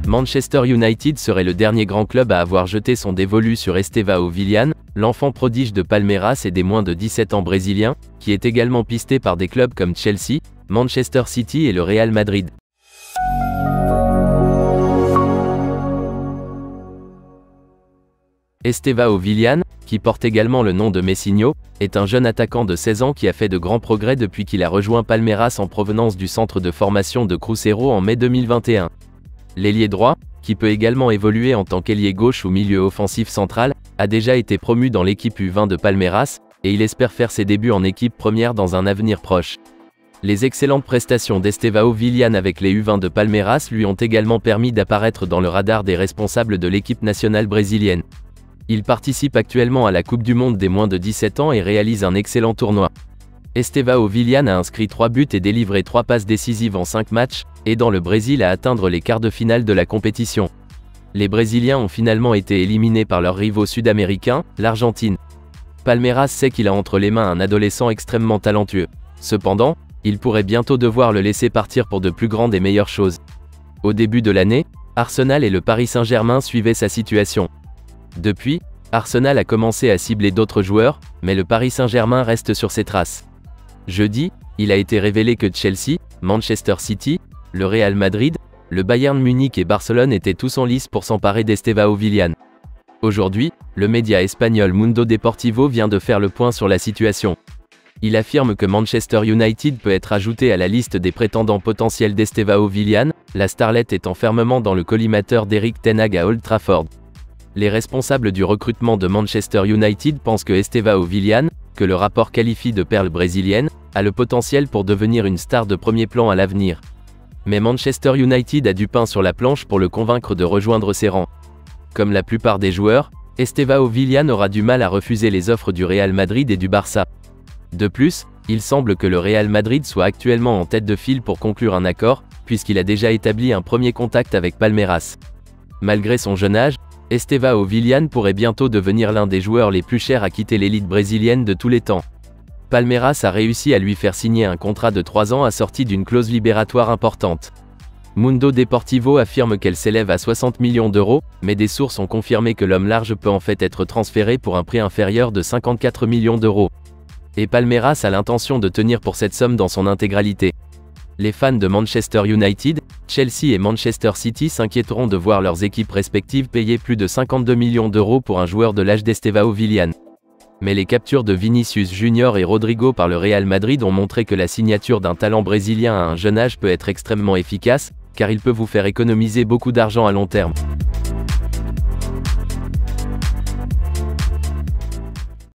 Manchester United serait le dernier grand club à avoir jeté son dévolu sur Estevão Willian, l'enfant prodige de Palmeiras et des moins de 17 ans brésiliens, qui est également pisté par des clubs comme Chelsea, Manchester City et le Real Madrid. Estevão Willian, qui porte également le nom de Messinho, est un jeune attaquant de 16 ans qui a fait de grands progrès depuis qu'il a rejoint Palmeiras en provenance du centre de formation de Cruzeiro en mai 2021. L'ailier droit, qui peut également évoluer en tant qu'ailier gauche ou milieu offensif central, a déjà été promu dans l'équipe U20 de Palmeiras, et il espère faire ses débuts en équipe première dans un avenir proche. Les excellentes prestations d'Estevão Willian avec les U20 de Palmeiras lui ont également permis d'apparaître dans le radar des responsables de l'équipe nationale brésilienne. Il participe actuellement à la Coupe du Monde des moins de 17 ans et réalise un excellent tournoi. Estevão Willian a inscrit 3 buts et délivré 3 passes décisives en 5 matchs, aidant le Brésil à atteindre les quarts de finale de la compétition. Les Brésiliens ont finalement été éliminés par leurs rivaux sud-américains, l'Argentine. Palmeiras sait qu'il a entre les mains un adolescent extrêmement talentueux. Cependant, il pourrait bientôt devoir le laisser partir pour de plus grandes et meilleures choses. Au début de l'année, Arsenal et le Paris Saint-Germain suivaient sa situation. Depuis, Arsenal a commencé à cibler d'autres joueurs, mais le Paris Saint-Germain reste sur ses traces. Jeudi, il a été révélé que Chelsea, Manchester City, le Real Madrid, le Bayern Munich et Barcelone étaient tous en lice pour s'emparer d'Estevão Willian. Aujourd'hui, le média espagnol Mundo Deportivo vient de faire le point sur la situation. Il affirme que Manchester United peut être ajouté à la liste des prétendants potentiels d'Estevão Willian, la starlet étant fermement dans le collimateur d'Erik ten Hag à Old Trafford. Les responsables du recrutement de Manchester United pensent que Estevão Willian, que le rapport qualifie de perle brésilienne, a le potentiel pour devenir une star de premier plan à l'avenir. Mais Manchester United a du pain sur la planche pour le convaincre de rejoindre ses rangs. Comme la plupart des joueurs, Estevão Willian aura du mal à refuser les offres du Real Madrid et du Barça. De plus, il semble que le Real Madrid soit actuellement en tête de file pour conclure un accord, puisqu'il a déjà établi un premier contact avec Palmeiras. Malgré son jeune âge, Estevão Willian pourrait bientôt devenir l'un des joueurs les plus chers à quitter l'élite brésilienne de tous les temps. Palmeiras a réussi à lui faire signer un contrat de 3 ans assorti d'une clause libératoire importante. Mundo Deportivo affirme qu'elle s'élève à 60 millions d'euros, mais des sources ont confirmé que l'homme large peut en fait être transféré pour un prix inférieur de 54 millions d'euros. Et Palmeiras a l'intention de tenir pour cette somme dans son intégralité. Les fans de Manchester United, Chelsea et Manchester City s'inquiéteront de voir leurs équipes respectives payer plus de 52 millions d'euros pour un joueur de l'âge d'Estevão Willian. Mais les captures de Vinicius Junior et Rodrigo par le Real Madrid ont montré que la signature d'un talent brésilien à un jeune âge peut être extrêmement efficace, car il peut vous faire économiser beaucoup d'argent à long terme.